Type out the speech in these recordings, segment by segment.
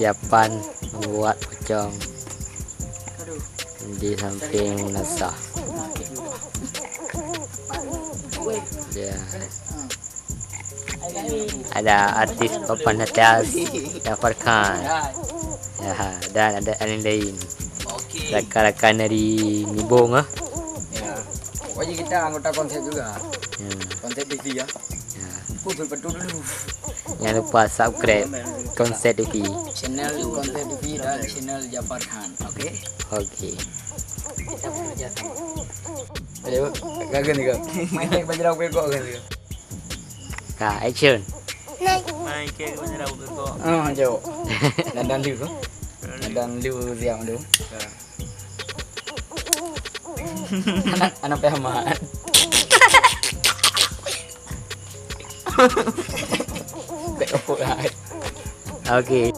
persiapan membuat pocong di samping Nasah. Ya. Ada artis papan atas Jafar Khan. Ya, dan ada lain-lain. Rakan-rakan dari Nibong ah. Ya. Pokoknya kita anggota konsep juga. Ya. Konsep TV ya. Ya. Betul dulu. Jangan lupa subscribe Konsep TV. Channel Konsep TV dan channel Jafar Khan. Oke. Oke. Kita bekerja sama. Ayo, gagal nih kak. Main kayak banjir aku kok kan nih. Kak, action. Main kayak banjir aku kok. Oh, jauh. Dan liu kok. Dan liu siang dulu. Anak pehamaan. Oke.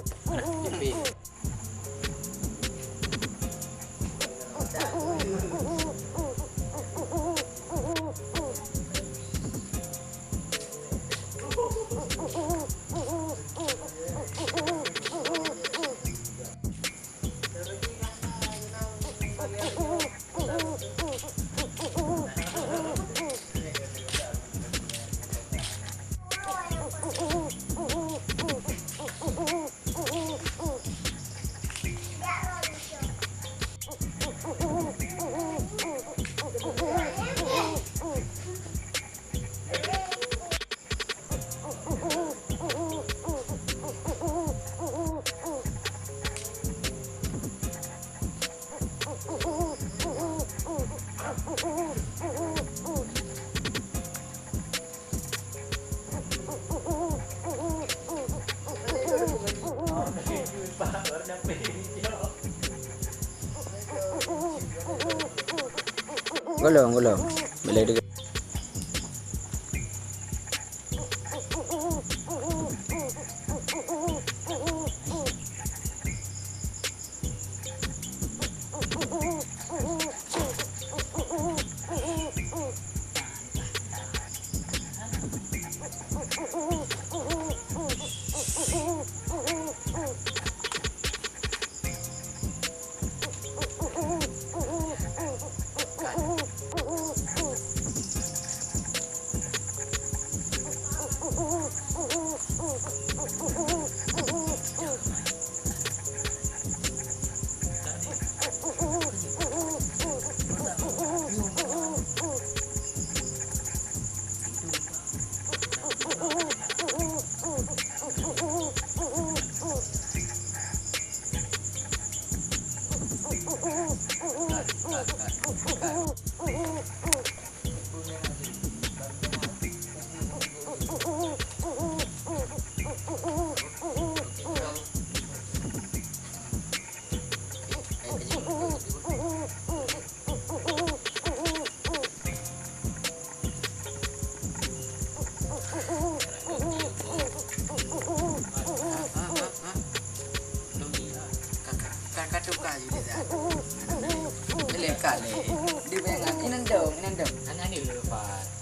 Belum. Boleh juga.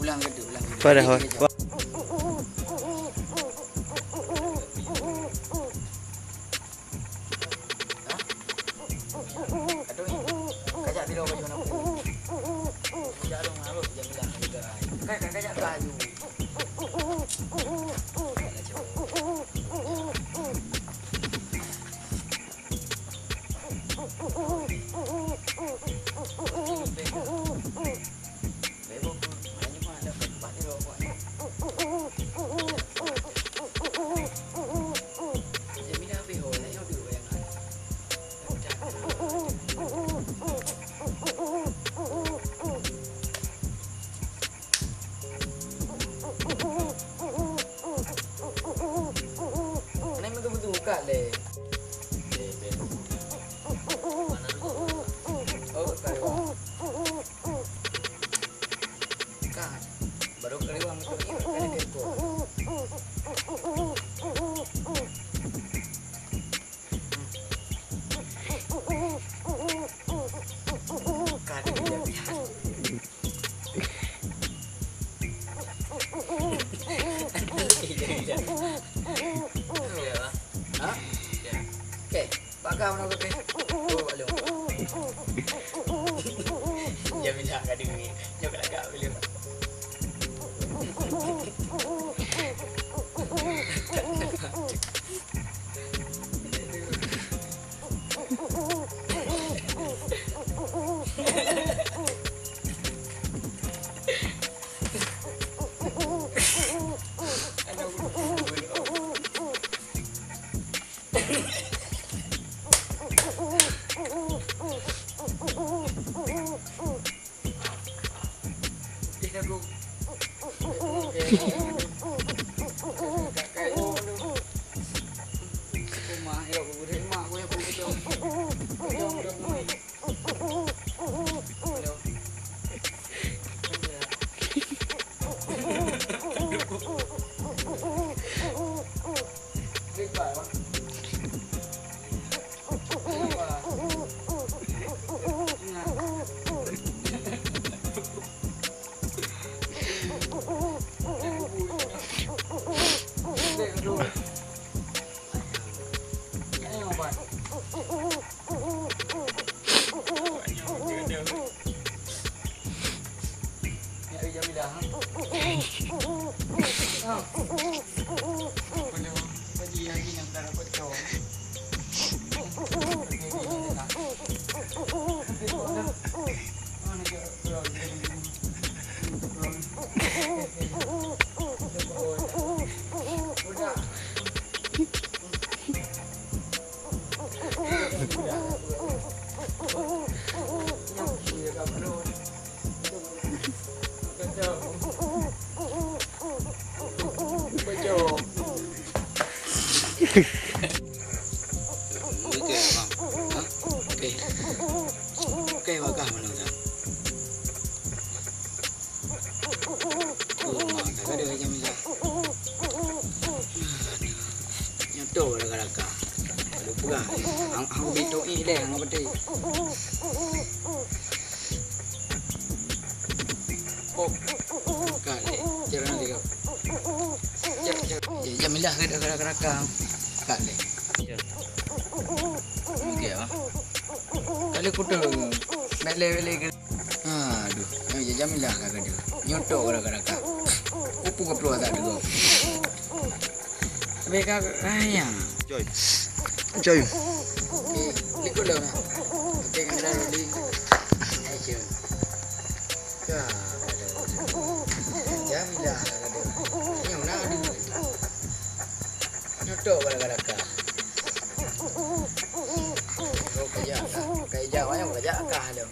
Ulang kedua. Padahal. Kajak tidak baju nak. Kajak dong malu jam bilang juga. Kajak baju. Buka deh. Oh, kaliwang. Kan, baru kaliwang itu kan itu. Kan dia. kelakar mana kau teh. Oh, balong. Jamilah kat duit. Jom kelakar balong. Okey, bakal mana dah. Oh, mak ada macam ni. Nyoto dah. Aduh pegang. Hang betok ni dah hang betul. Oh. Kali. Jangan dia. Jamilah kadang-kadang. Kali. Okey ah. Kali kutu. Bele ke. Aduh. Jamilah kadang dia. Nyoto kadang-kadang. Upu ke keluar tak dulu. Mereka ayam. Joy. Okey, likut dah. Okey, kan dah ready. Action. Jamilah kadang. Yang nak ada. Nyoto kadang-kadang. Oh, kayak jauh yang kerja kah dah.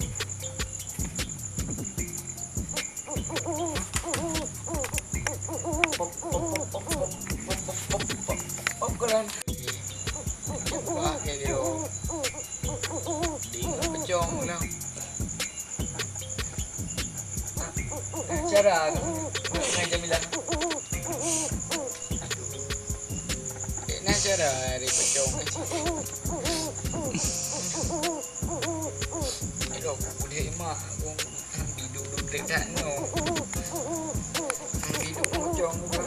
Pop keren. Wah, kayak gitu. Di pecong lah. Cara dengan Jamilah. Nah, cara di pecong. Aduh, boleh mak. Hidup tak no. Hidup pecong juga.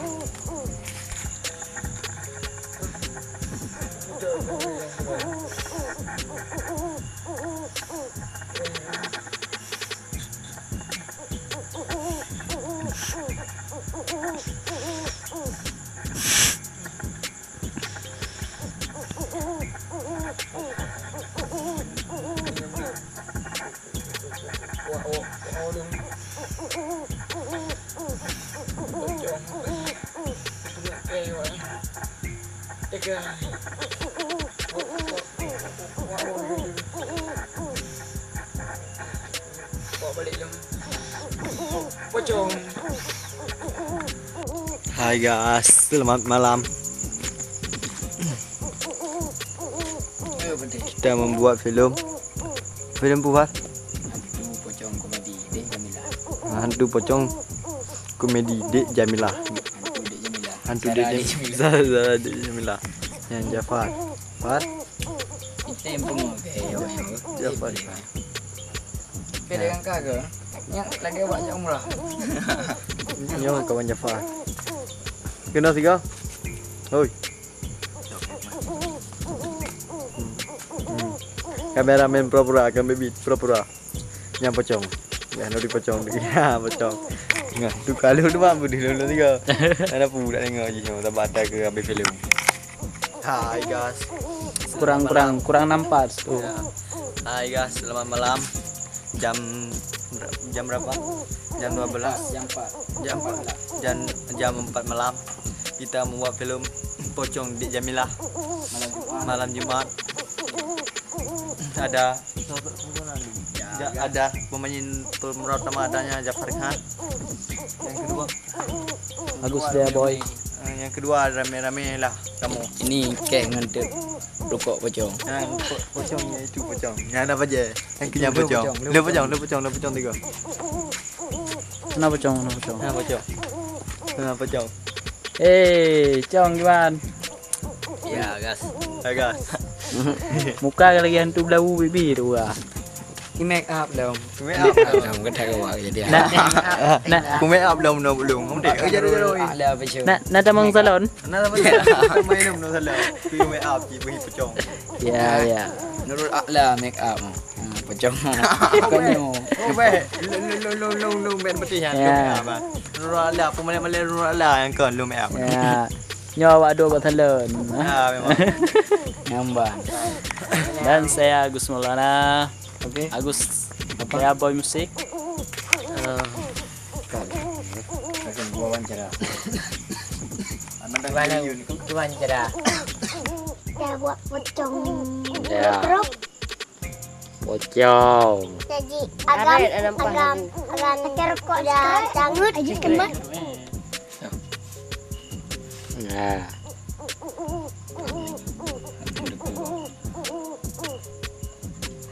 Hai guys, selamat malam. Kita membuat filem buat hantu pocong komedi Dek Jamilah. Hantu Dek Jamilah. Yang Jafar. Jafar. Dengan kakak. Yang lagi banyak umrah. Nyo kawan Jafar. Kena tiga. Oi. Kameramen pura-pura, baby pura-pura. Yang pocong. Ya, nuri pocong. Ya, pocong. Tengah tu kalau tu mampu di dalam tiga. Ada pun budak tengok je sama batal ke ambil filem. Hai guys. Kurang nampak tu. Ya. Hai guys, selamat malam. Jam berapa? Jam 12. Jam 4 malam. Kita membuat filem Pocong di Jamilah. Malam Jumat. Ada pemain pemeran utama adanya Jafar Khan. Yang kedua Agus dia boy. Yang kedua rame-rame lah kamu. Ini kek ngantuk rokok pocong. Yang pocongnya itu pocong. Yang ada apa je? Yang kenyang pocong. Lu pocong tiga. Kenapa pocong? Kenapa pocong? Cong gimana? Ya, gas. Gas. Muka lagi hantu belau bibi tu ah. Ini make up dong. Make up. Kamu kan tak kawak jadi. Nak Ku make up belum belum. Kamu dek. Jaro. Ada pocong. nak tamang salon? Mana apa? Main belum salah. Tu make up je pergi pocong. Ya. Nurul Akla make up. Pocong. Konyo. Oh baik. Lu main betul yang lu make up. Nurul Allah, pemain Nurul Allah yang kan lu make up. Ya. Nyawa dua kat salon. Memang. Ngambang. Dan saya Agus Maulana. Okey. Agus saya boy musik. Akan wawancara. Wawancara. Dah buat pocong. Ya. Terus Pocong. jadi agam terkok dah cangut kemat. Nah.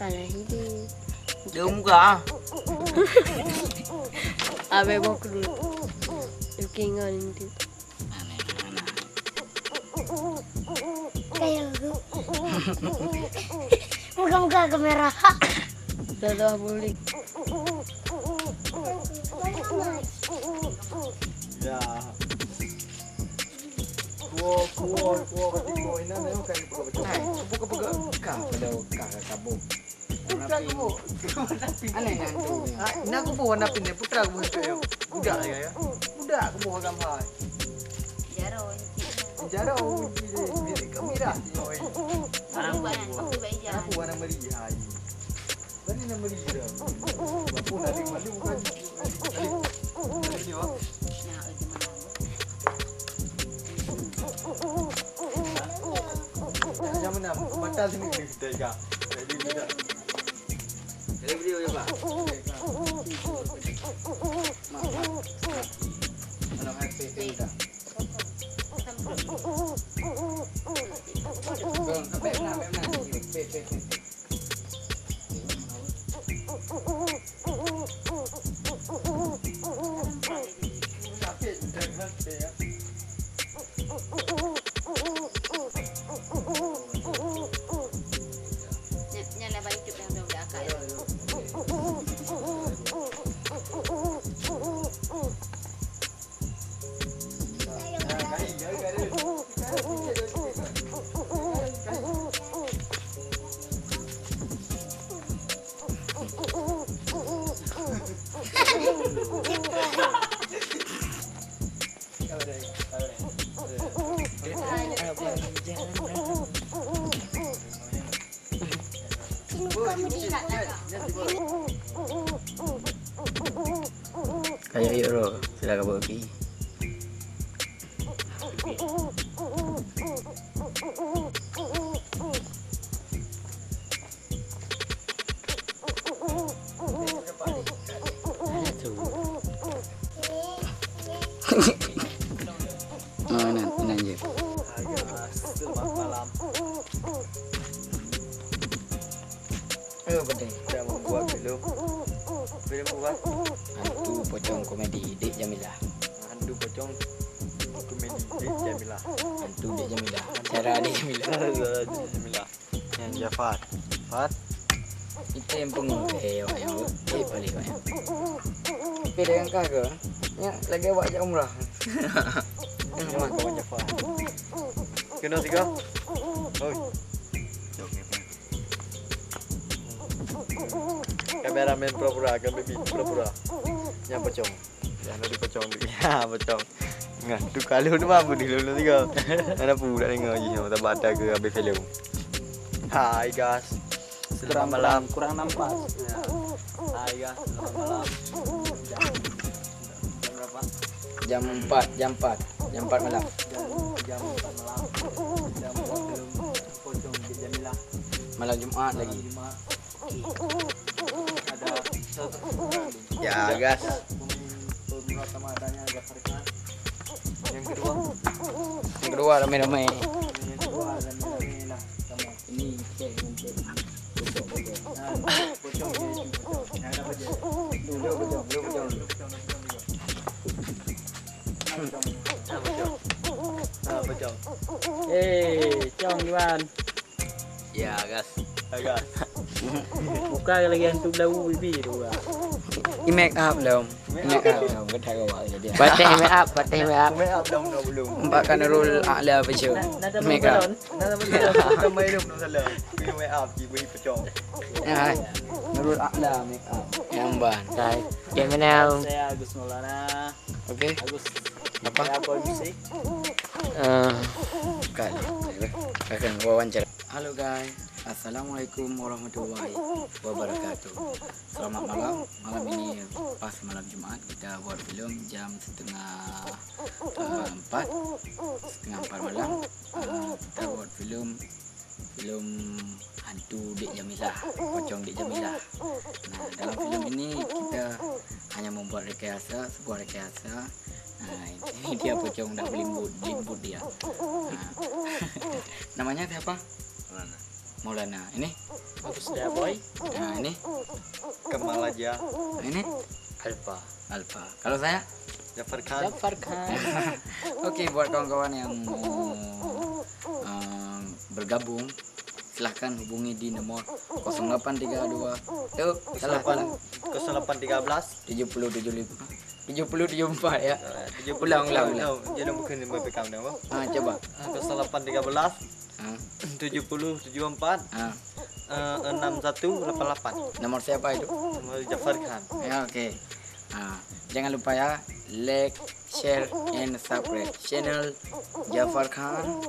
Alah ini. Dia muka. Abe bawa dulu. Lukingan itu. Kayak muka kamera. Dah boleh. Ya. Kuo ini namanya bukan pocong. Buka pada kabut. Putra aku. Aneh nanti. Ini aku bawa warna pink ni. Putra aku itu. Budak ya. Budak aku bawa gambar. Jaro. Biar kamera. Aku warna meriah. Bani nama meriah. Aku nak malu bukan. Jangan mana mata sini kita ikat. Jadi tidak. Jadi video ya pak. Mana happy kita. Bang, baik nak. Kayak Euro, silakan bawa pergi. Tenang je. Selamat malam. Betul. Kita membuat film. Film buat Hantu pocong komedi Dek Jamilah. hantu pocong komedi di Jamilah. Hantu Dek Jamilah. Cara Dek Jamilah. Jamilah. Yang Jafar. Fat. Kita yang pengung yang balik banyak. Tapi dengan kakak, ya lagi awak je umrah. Yang kawan Jafar. Kena tiga. Oi. Kameramen pura-pura, akan baby pura-pura. Yang pocong. Yang ada pocong tu. Ya, pocong. Ngah, tu kalau tu mampu di lalu tiga. Ada budak dengar je, tak batal ke habis film. Hai guys. Selamat malam. kurang nampak. Hai guys, selamat malam. Jam berapa? Jam 4 malam. Jam 4 malam. Jam 4 belum pocong di Jamilah. Malam Jumaat lagi. Jumaat. Ada satu Ya guys. pemurah sama adanya Jafar Khan. Yang kedua. Yang kedua ramai-ramai. Yang kedua dan ini lah sama. Ini cek. Pocong dia. Yang ada apa je? Dulu pocong. Pocong. Cong Iwan. Ya guys. Hai guys. Buka lagi hantu belau bibi tu lah. Ini make up belum? Make up belum. Kedai kau buat jadi. Patih make up, patih make up. Make up dah belum. Empatkan role A'la Fashion. Make up. Kita main belum salah. Kita make up di bagi pocong. Ya. Role A'la make up. Yang ban. Sai. Gimana? Saya Agus Maulana. Okey. Agus. Apa? Saya boy musik. Kali. Akan wawancara. Halo guys. Assalamualaikum warahmatullahi wabarakatuh. Selamat malam. Malam ini pas malam Jumaat kita buat film jam setengah 4 malam. Kita buat film hantu Dek Jamilah, pocong Dek Jamilah. Nah, dalam film ini kita hanya membuat sebuah rekayasa. Nah, ini dia pocong dah berlimbut dia. Nah, namanya siapa? Maulana. Ini? Agus dia boy. Nah, ini? Kemal aja. Ini? Alfa. Alfa. Kalau saya? Jafar Khan. Jafar Khan. Oke, buat kawan-kawan yang mau bergabung, silahkan hubungi di nomor 0832 salah 0813 7074 ya. Ulang. Jangan bukan ni BPK nama. Coba. 0813 70 74 6188. Nomor siapa itu? Nama Jafar Khan. Ya, oke. Jangan lupa ya, like, share, and subscribe channel Jafar Khan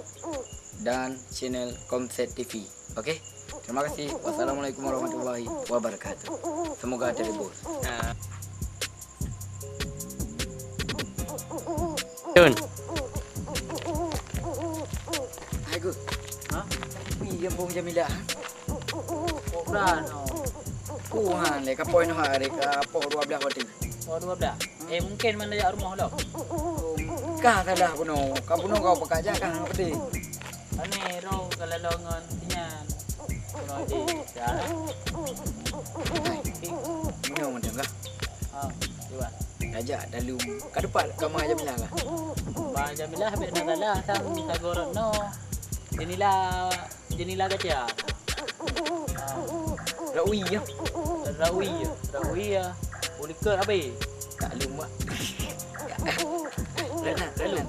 dan channel Komset TV. Oke? Terima kasih. Wassalamualaikum warahmatullahi wabarakatuh. Semoga terhibur. Tun. Hai Gus. Hah? Wih, yang bom Jamilah. Bukan. Kuhan le ka poin ha re ka po 12 hotel. Oh 12. Mungkin mana jak rumah lo. Ka salah kuno. Ka puno kau pekerja kan peti. Ane ro kalau lo ngon tinyan. Kuno di ya. Puno mana enggak? Iwan. Raja dalam ka depan kamar Jamilah ka. Ba Jamilah habis nak salah sang tagorot no. Jenilah kaca. Rawi ya. Rawi ya. Boleh ke apa? Tak lupa. Lalu.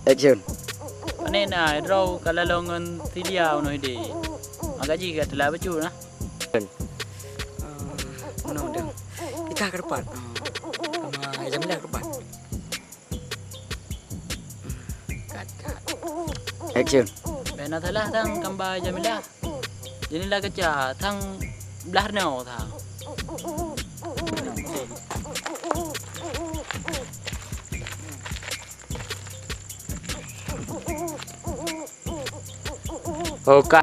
Action. Ane na ro kalau lo ngon tidia no ide. Agak jika telah baju nah. Mana dah. Kita ke depan. Kamar Jamilah ke depan. Action. Bena salah tang gambar Jamilah. Jenilah kaca tang belah no tang. Oka.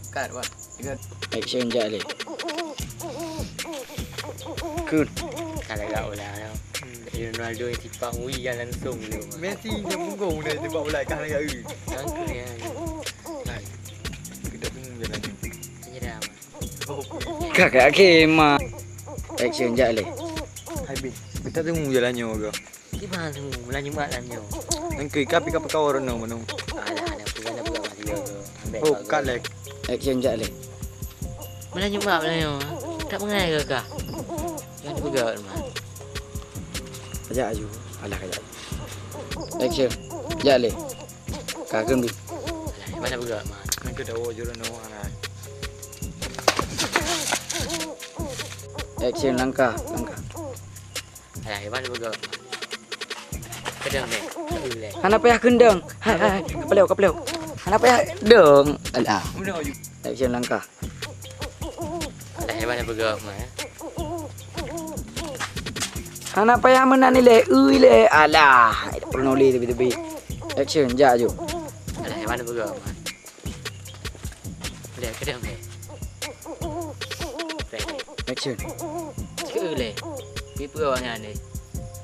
Cut buat. Action je le. Kun. Kalau gak ulah tau. Ronaldo yang tipak Wii yang langsung dia. Messi yang punggung dia tembak bola kan dekat ui. Angka ya. Kita tunggu jalan ni. Sejarah. Kakak kema. Action je le. Habis. Kita tunggu jalannya ke. Di mana tu? Melaju mak lanyo. Engkau kapi kau orang no mana. Alah, bukan masih dia. Ambil. Oh, kat lek. Action je le. Melaju mak lanyo. Tak mengai ke kah? Jangan dipegang mak. Kajak aju. Alah kajak. Action. Je le. Kakak bi. Alah, mana pegang mak? Engkau dah wajar no ana. Action langkah. Alah, mana pegang mak? Kedeng ni. Boleh. Hana payah kendang. Hai. Kapeleu. Hana payah deng. Alah. Mana aju? Action langkah. Alah, mana pegang mak? Hana payah menani le. Ui le. Alah. Perlu le tepi-tepi. Action je aju. Alah, mana pegang mak? Boleh, kedeng ni. Action. Boleh. Pipa awaknya ni.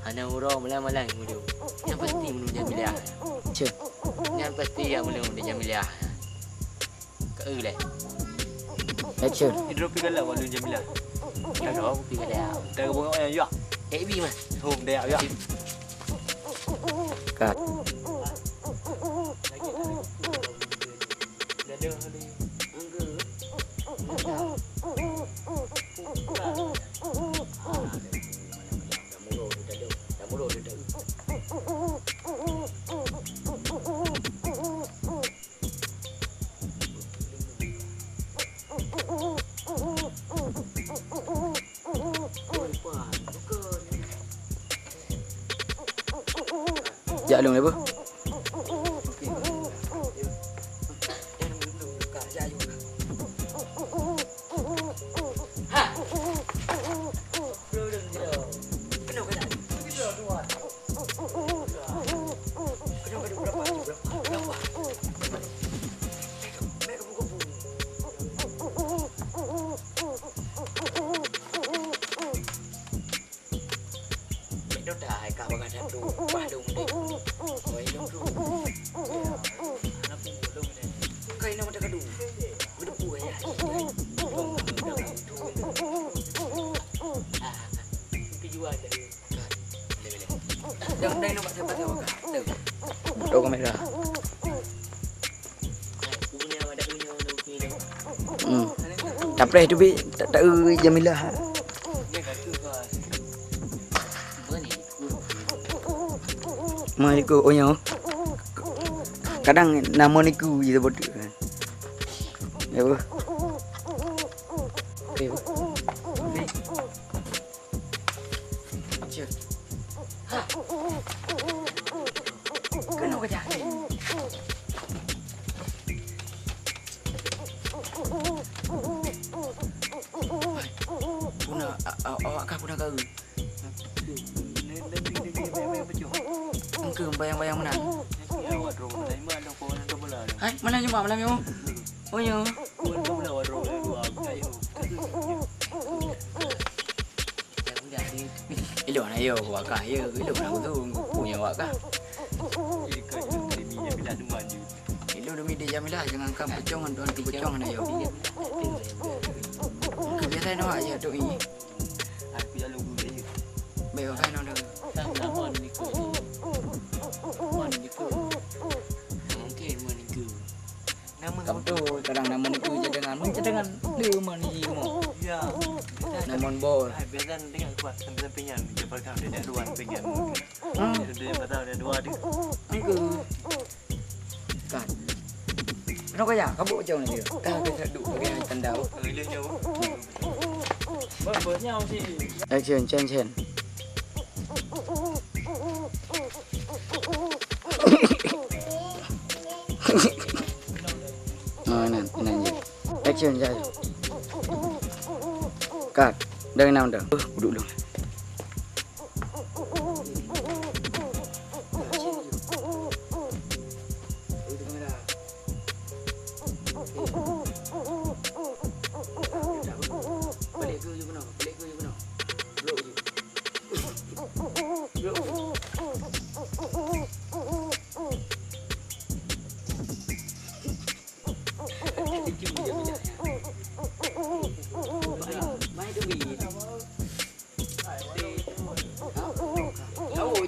Hana urang malang-malang mulu. Yang pasti mulu Jamilah. Action. Yang pasti yang mulu Jamilah. Ke boleh. Action. Hidro pi galau walu Jamilah. Ya dah aku pergi dah. Dah bong yang yak. Bi mah. Home dia yak. Cut. Jak long apa? Đâu kamera. Tak boleh tu bi tak Jamilah. Mai ko onyo. Kadang nama niku je sebut. Ya apa? Okay. Kena kerja. Awak kah guna kau? Engkau bayang-bayang mana? Hai, mana cuma malam yo? Oh yo. Ilo na yo, awak kah yo? Ilo na aku tu punya awak kah? Ilo demi dia Jamilah, jangan kan pecongan tuan tu pecongan ayo. Kebiasaan awak je tu ini. Aku jalan dulu je. Baik kan orang dah. Nama niku. Kamu tu kadang nama niku je dengan dia mana je mau. Ya. Nama bol. Biasa dengan kuat sampai penyan. Dia perkam dia ada dua penyan. Dia betul ada dua dia. Angku. Kan. Kenapa ya? Kamu jauh ni dia. Kau kena duduk bagi tanda. Dia jauh. Bernyau sih. Action Chen. Nan je. Action je. Cut. Dah enam dah. Duduk dulu.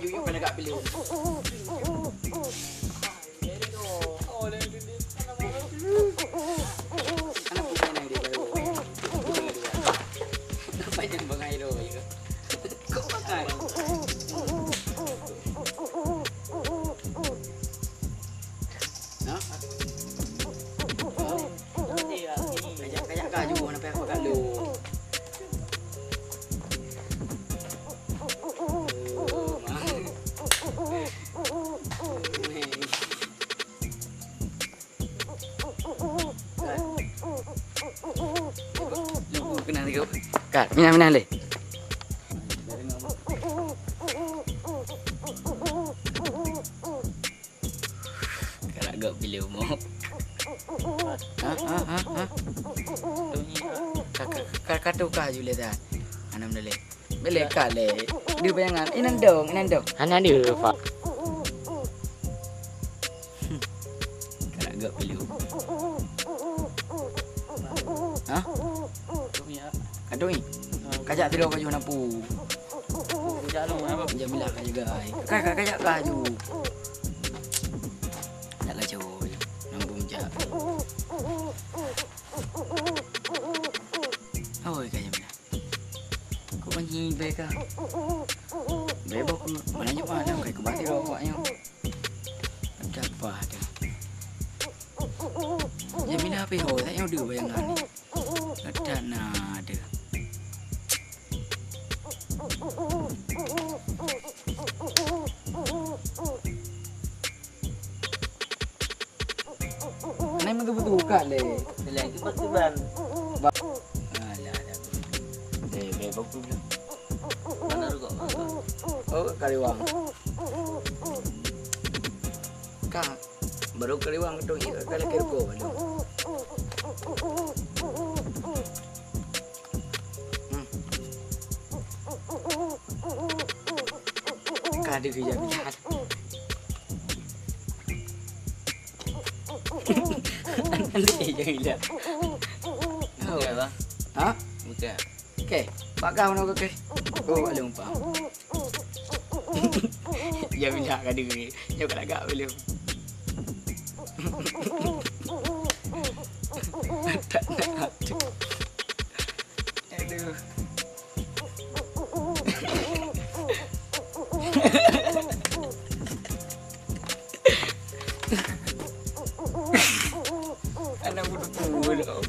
yuk kena kat beliau. Anak punya naik dia baru. Apa yang bangai do? Kau pakai. Nah. Kayak kaju nak pakai lu. Kena ni kau. Kat, mina le. Kalau agak bila mau. Kakak tu kaju le dah. Anam le. Beli kat le. Dia bayangan. Inan dong. Hanya dia Pak. Kalau agak bila. Ha? Kadoi. Kajak tidur kaju napu. Jalan apa? Jamilah kaju gai. Kajak kaju. Tak kaju. Nampu jak. Oi kaju mana? Kau panggil beka. Bebok mana je mana kai ku bati rokoknya. Tak apa dah. Jamilah api ho tak yang dia bayangan ni. Tak nak ada. Ni betul-betul kat le. Lagi betulan. Alah dah. Bebok tu. Mana rukuk? Oh, kaliwang. Kak, baru kaliwang tu kali kerko baru. Kadi kerja jahat. Nanti jangan lihat. Oh, Apa? ha? Bukan. Okey, pakai mana okey? Oh, boleh umpah. Ya bila kadi ni, ya kalau agak boleh. Tak nak. Aduh. Anak budak.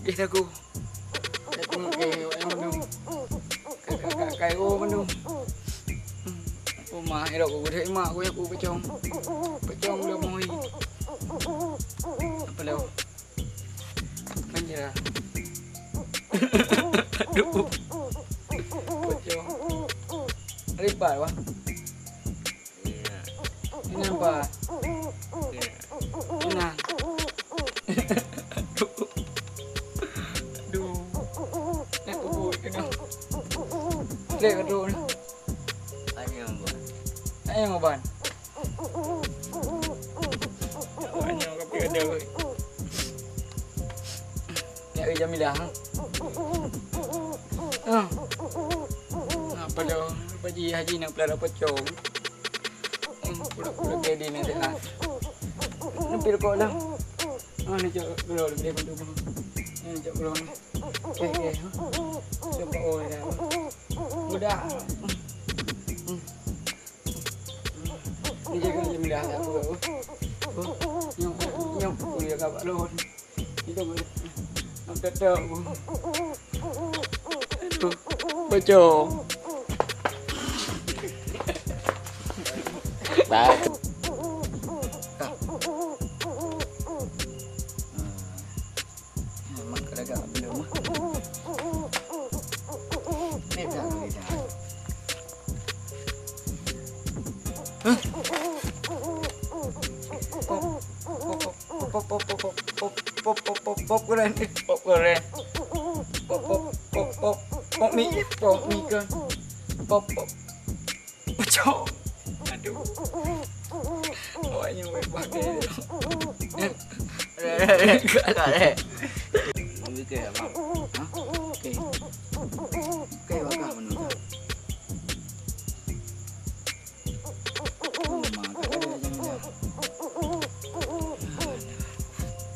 Kita aku. Aku yang mana? Kakak oh mana? Aku mah elok aku dah mak aku pecong. Pecong dah moi. Apa dah? Manja. Aduh. Pecong. Ribat wah. Ini apa? Ini. Lek aduh. Ayam apa? Ayam kopi ada. Nak ke Jamilah. Apa dah? Haji haji nak pelara pocong. Pura-pura jadi nak dah. Nampil kau dah. Ni cak keluar dia bantu. Ni cak keluar. Okey. Cuba oh dah. Mudah. Ni jaga Jamilah aku. Nyok kuliah kat Pak Lon. Itu boleh. Nak tetap. Aduh. Pocong. Bye. Memang kadang belum. Ni dah ni dah. Pop keren. Pop mie kan. Pop. Pocong. Aduh. Awaknya buat dia. Kak. Okey abang. Ha? Okey. Okey bakal menurut.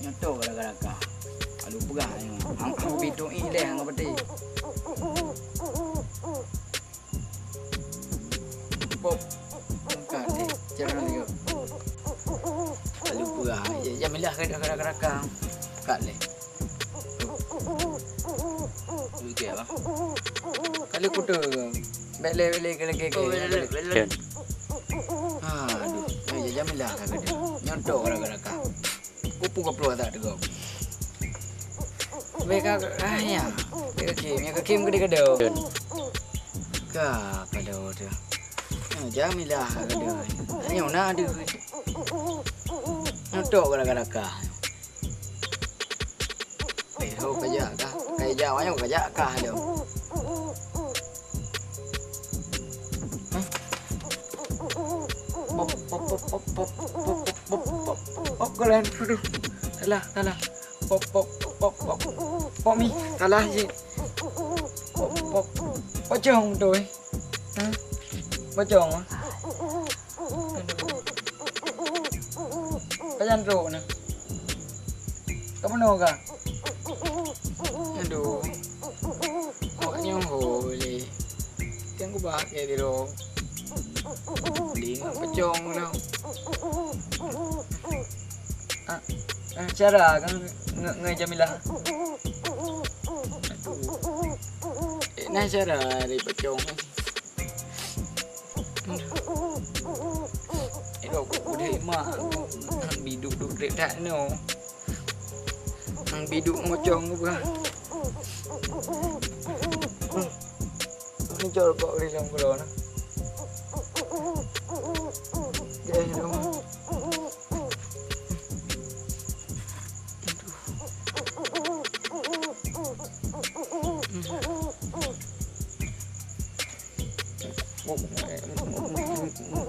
Nyoto gara-gara. Aduh pegah ni. Hang bidung ile hang peti. Pop. Kan ni. Jangan ni. Lalu pegah. Jamilah gara-gara kang. Kat ni. Okey abang. Kali kutu. Bele-bele ke. Betul. Aduh, jamilah kak dia. Nyontok gara-gara kak. Kupu kau peluang tak tegak. Mereka ya. Mereka kim gede-gede. Kak kalau tu. Jamilah kak dia. Hanya nak ada. Nyontok gara-gara kak. Oh kerja kak. Kerja banyak kerja kak dia. Pop kalian aduh salah pop mi salah je pop pocong tu pocong kajan ro na kamu no ka aduh kok boleh yang ku pakai di ro pocong đâu cara kan ngai Jamilah nah cara dari pocong đâu cũng thế mà thằng bị đục để đại nào thằng bị đục pocong juga ini coba di dalam kolon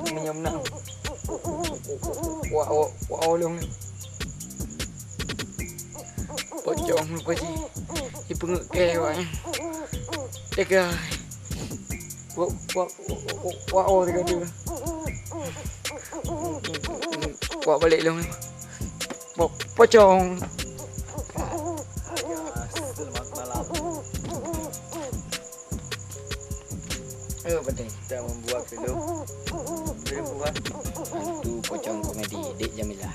minum nang wow luôn pocong lupa sih ipeng kewa tega wow tega dia wow balik luôn pocong. Betul. Kita membuat film buat Hantu pocong komedi Dik Jamilah.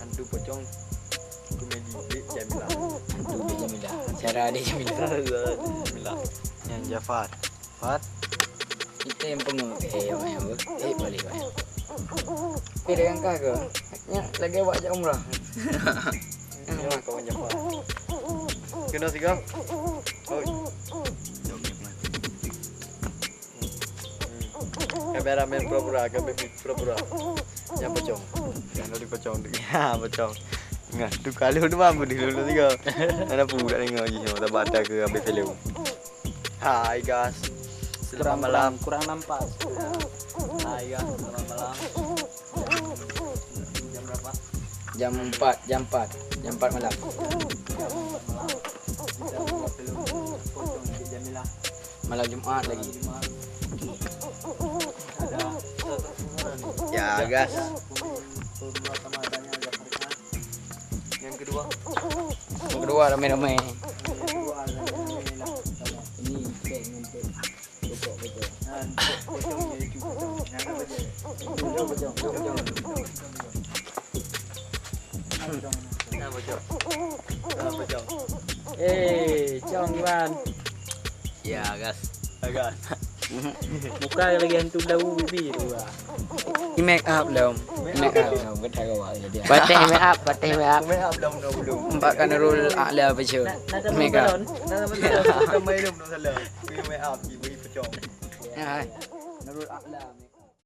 hantu pocong komedi Dik Jamilah. Hantu Dik Jamilah. Cara Dik Jamilah. Jamilah. Yang Jafar. Fat. Kita yang pengen balik bayar. Dia yang kah ke? Nya lagi buat je umrah. Yang kawan Jafar. Kena tiga. Oh. Kameramen pura-pura, pura-pura. Yang pocong. Yang di pocong tu. Ya, pocong. Ngah, tu kali tu mampu di dulu tiga. Ada budak dengar je semua tak batal ke habis film. Hai guys. Selamat malam. Kurang nampak. Hai guys, selamat malam. Jam berapa? Jam 4 malam. Kita buat film pocong di Jamilah. Malam Jumaat lagi. Ya guys. Yang kedua ramai-ramai. Ini cek ngumpet pokok-pokok. Pocong jadi pocong. Yang pocong. Pocong. Cong gimana? Ya guys. Guys. Muka lagi hantu daun bibi tu lah. Ini make up dah. Make up dah. Betul ke awak dia. Patih make up. Make up dah belum. Empat kan rule ala apa je. Make up. Kita main belum salah. Make up di pocong. Hai. Rule ala.